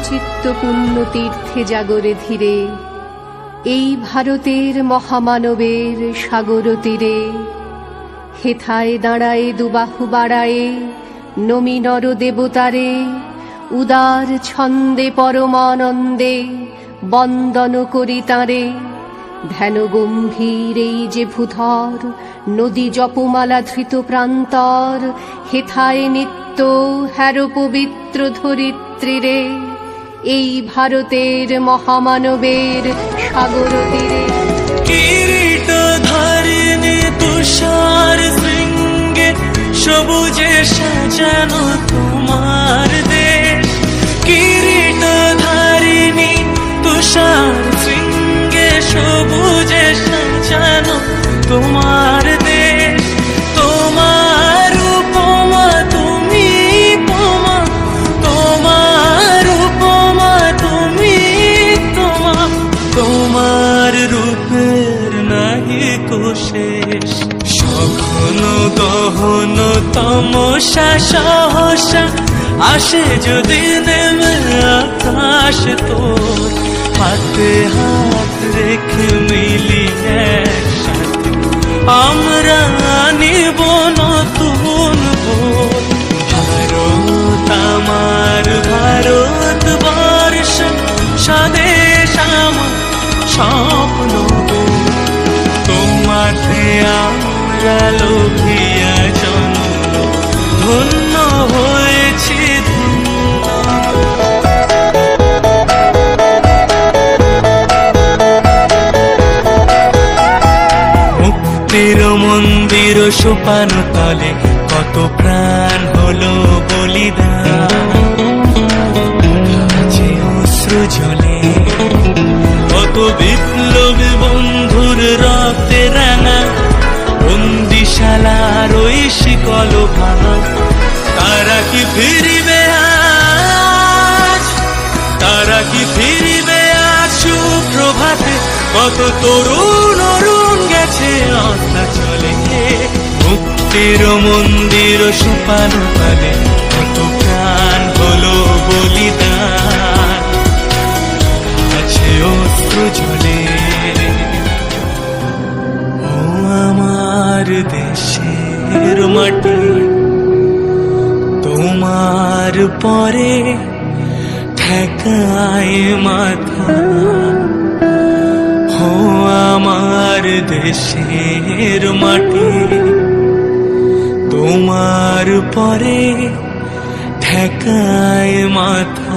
চিত্ত পুণ্য তীর্থে জাগরে ধীরে, এই ভারতের মহামানবের সাগর তীরে। হেথায় দাঁড়ায়ে দুবাহু বাড়ায়ে নমি নর দেবতারে, উদার ছন্দে পরমানন্দে বন্দন করি তাঁরে। ধ্যান গম্ভীর এই যে ভূধর, নদী জপমালা ধৃত প্রান্তর। হেথায় নিত্য হ্যার পবিত্র ধরিত্রীরে, এই ভারতের মহামানবের সাগর তীরে। কিরীট ধারিণী তুষার শৃঙ্গে, সবুজে সাজানো তোমার দেশ। কিরীট ধারিণী তুষার শৃঙ্গে, সবুজে সাজানো তোমার দেশ। তোমার উপমা তুমি উপমা, তোমার উপমা তুমি তোমা, তোমার রূপের নাহি কো শেষ। সঘন গহন তমসা সহসা আসে যদি নেমে আকাশ তোর। হাতে হাত রেখে মিলি একসাথে আমরা নিব নতুন ভোর। ভারত আমার ভারত বর্ষ, স্বদেশ আমার স্বপ্ন। তোমাতে আমরা লোভিয়া জন্ম, ধন্য হয়েছি মুক্তির মন্দির সোপান তলে কত প্রাণ হলো বলিদান। যে অশ্রু জলে কত বিপ্লবী বন্ধুর রক্তে রাঙা, বন্দিশালার ওই শিকল ভাঙা। তারা কি ফিরিবে আজ, তারা কি ফিরিবে আজ সুপ্রভাতে? কত তরুণ অরুণ গেছে অস্তাচলে। মুক্তির মন্দির সোপান তলে কত প্রাণ হলো বলিদান। আছে অশ্রু জলে। ও আমার দেশের মাটি, তোমার পরে ঠেকায় মাথা। ও আমার দেশের মাটি, তোমার পরে ঠেকায় মাথা।